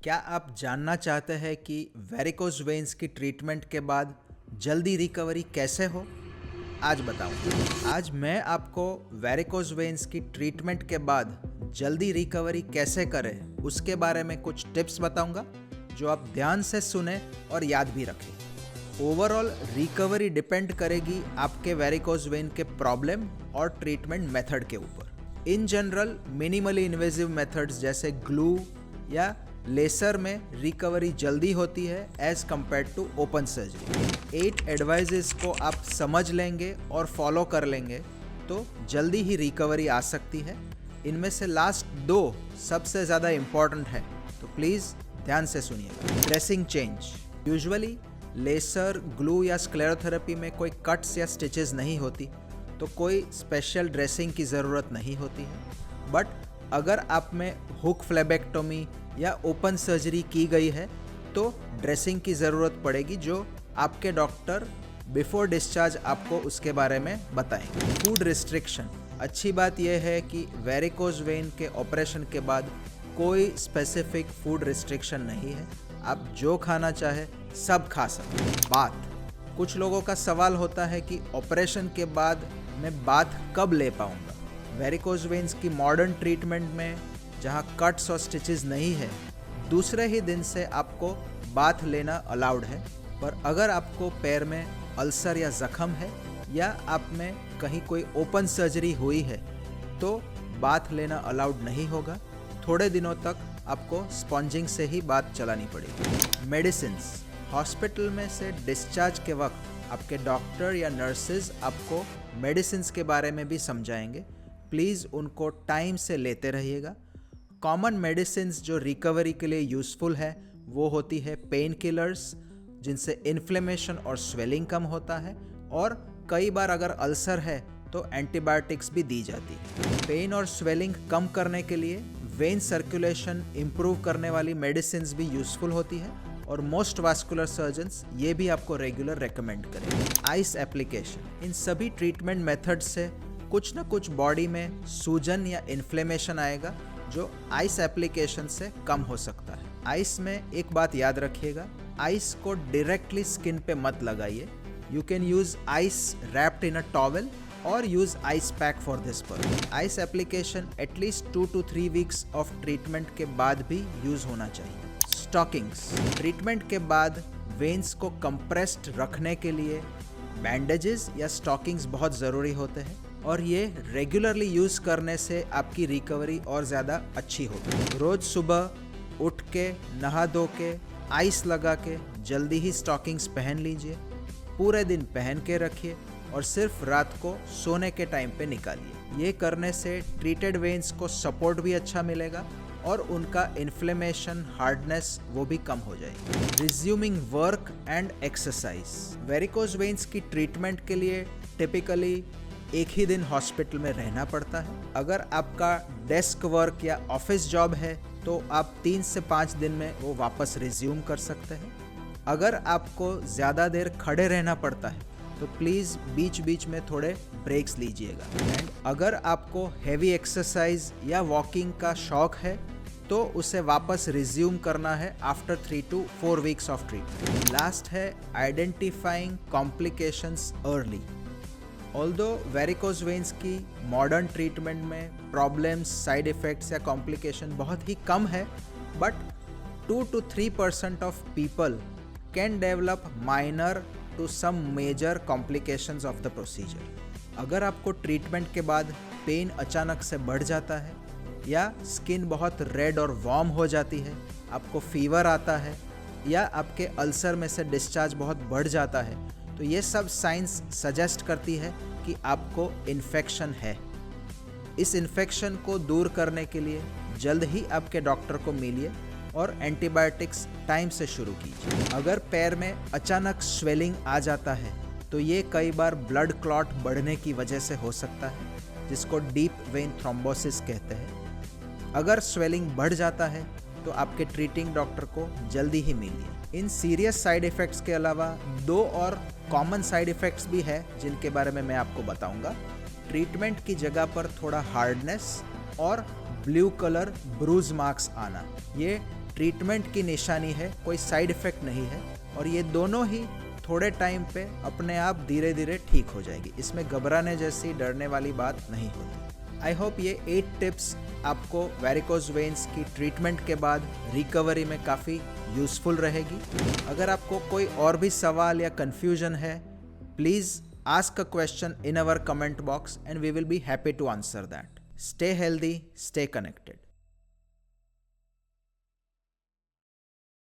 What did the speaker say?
क्या आप जानना चाहते हैं कि वेरिकोज वेन्स की ट्रीटमेंट के बाद जल्दी रिकवरी कैसे हो? आज बताऊंगा। आज मैं आपको वेरिकोज वेन्स की ट्रीटमेंट के बाद जल्दी रिकवरी कैसे करें उसके बारे में कुछ टिप्स बताऊंगा जो आप ध्यान से सुने और याद भी रखें। ओवरऑल रिकवरी डिपेंड करेगी आपके वेरिकोज वेन के प्रॉब्लम और ट्रीटमेंट मेथड के ऊपर। In general minimally invasive methods जैसे ग्लू या लेसर में रिकवरी जल्दी होती है as compare to open surgery. 8 advices को आप समझ लेंगे और फॉलो कर लेंगे तो जल्दी ही रिकवरी आ सकती है। इनमें से लास्ट 2 सबसे ज़्यादा इम्पॉर्टेंट है, तो प्लीज़ ध्यान से सुनिएगा। Dressing change. Usually laser, glue या स्क्लेरोथेरेपी में कोई कट्स या स्टिचेस नहीं होती, तो कोई स्पेशल ड्रेसिंग की ज़रूरत नहीं होती है। बट अगर आप में हुक फ्लेबेक्टोमी या ओपन सर्जरी की गई है तो ड्रेसिंग की ज़रूरत पड़ेगी, जो आपके डॉक्टर बिफोर डिस्चार्ज आपको उसके बारे में बताएंगे। Food restriction. अच्छी बात यह है कि वेरिकोज वेन के ऑपरेशन के बाद कोई स्पेसिफिक फूड रिस्ट्रिक्शन नहीं है, आप जो खाना चाहे सब खा सकते हैं। बाथ। कुछ लोगों का सवाल होता है कि ऑपरेशन के बाद मैं बाथ कब ले पाऊंगा। वेरिकोज वेन्स की मॉडर्न ट्रीटमेंट में जहां कट्स और स्टिचेस नहीं है, दूसरे ही दिन से आपको बाथ लेना अलाउड है। पर अगर आपको पैर में अल्सर या जख्म है या आप में कहीं कोई ओपन सर्जरी हुई है तो बाथ लेना अलाउड नहीं होगा। थोड़े दिनों तक आपको स्पॉन्जिंग से ही बाथ चलानी पड़ेगी। मेडिसिन्स। हॉस्पिटल में से डिस्चार्ज के वक्त आपके डॉक्टर या नर्सेज आपको मेडिसिन्स के बारे में भी समझाएंगे। प्लीज़ उनको टाइम से लेते रहिएगा। कॉमन मेडिसिन्स जो रिकवरी के लिए यूज़फुल है वो होती है पेन किलर्स, जिनसे इन्फ्लेमेशन और स्वेलिंग कम होता है, और कई बार अगर अल्सर है तो एंटीबायोटिक्स भी दी जाती है। पेन और स्वेलिंग कम करने के लिए वेन सर्कुलेशन इम्प्रूव करने वाली मेडिसिन्स भी यूज़फुल होती है, और मोस्ट वास्कुलर सर्जन्स ये भी आपको रेगुलर रेकमेंड करेंगे। Ice application. इन सभी ट्रीटमेंट मेथड से कुछ ना कुछ बॉडी में सूजन या इन्फ्लेमेशन आएगा जो आइस एप्लीकेशन से कम हो सकता है। आइस में एक बात याद रखिएगा, आइस को डायरेक्टली स्किन पे मत लगाइए। You can use ice wrapped in a towel और use ice pack for this purpose. Ice application at least 2 to 3 weeks of treatment के बाद भी यूज होना चाहिए। स्टॉकिंग्स। ट्रीटमेंट के बाद वेन्स को कंप्रेस्ड रखने के लिए बैंडेजेस या स्टॉकिंग्स बहुत ज़रूरी होते हैं, और ये रेगुलरली यूज़ करने से आपकी रिकवरी और ज़्यादा अच्छी होगी। रोज़ सुबह उठ के नहा धो के आइस लगा के जल्दी ही स्टॉकिंग्स पहन लीजिए। पूरे दिन पहन के रखिए और सिर्फ रात को सोने के टाइम पे निकालिए। ये करने से ट्रीटेड वेन्स को सपोर्ट भी अच्छा मिलेगा और उनका इन्फ्लेमेशन, हार्डनेस वो भी कम हो जाएगी। Resuming work and exercise. Varicose veins की ट्रीटमेंट के लिए टिपिकली एक ही दिन हॉस्पिटल में रहना पड़ता है। अगर आपका डेस्क वर्क या ऑफिस जॉब है तो आप 3 से 5 दिन में वो वापस रिज्यूम कर सकते हैं। अगर आपको ज़्यादा देर खड़े रहना पड़ता है तो प्लीज़ बीच बीच में थोड़े ब्रेक्स लीजिएगा। एंड अगर आपको हैवी एक्सरसाइज या वॉकिंग का शौक है तो उसे वापस रिज्यूम करना है after 3 to 4 weeks of treatment. Last है identifying complications early. Although varicose veins की मॉडर्न ट्रीटमेंट में प्रॉब्लम्स, साइड इफ़ेक्ट्स या कॉम्प्लिकेशन बहुत ही कम है, but 2 to 3% of people can develop minor to some major complications of the procedure. अगर आपको ट्रीटमेंट के बाद पेन अचानक से बढ़ जाता है या स्किन बहुत रेड और वार्म हो जाती है, आपको फीवर आता है या आपके अल्सर में से डिस्चार्ज बहुत बढ़ जाता है, तो ये सब साइंस सजेस्ट करती है कि आपको इन्फेक्शन है। इस इन्फेक्शन को दूर करने के लिए जल्द ही आपके डॉक्टर को मिलिए और एंटीबायोटिक्स टाइम से शुरू कीजिए। अगर पैर में अचानक स्वेलिंग आ जाता है तो ये कई बार ब्लड क्लॉट बढ़ने की वजह से हो सकता है, जिसको डीप वेन थ्रोम्बोसिस कहते हैं। अगर स्वेलिंग बढ़ जाता है तो आपके ट्रीटिंग डॉक्टर को जल्दी ही मिलिए। इन सीरियस साइड इफ़ेक्ट्स के अलावा 2 और कॉमन साइड इफ़ेक्ट्स भी है जिनके बारे में मैं आपको बताऊंगा। ट्रीटमेंट की जगह पर थोड़ा हार्डनेस और ब्लू कलर ब्रूज मार्क्स आना, ये ट्रीटमेंट की निशानी है, कोई साइड इफेक्ट नहीं है और ये दोनों ही थोड़े टाइम पे अपने आप धीरे धीरे ठीक हो जाएगी। इसमें घबराने जैसी डरने वाली बात नहीं होती। आई होप ये 8 टिप्स आपको वेरिकोज वेन्स की ट्रीटमेंट के बाद रिकवरी में काफ़ी यूज़फुल रहेगी। अगर आपको कोई और भी सवाल या कन्फ्यूजन है, please ask a question in our comment box and we will be happy to answer that. Stay healthy, stay connected.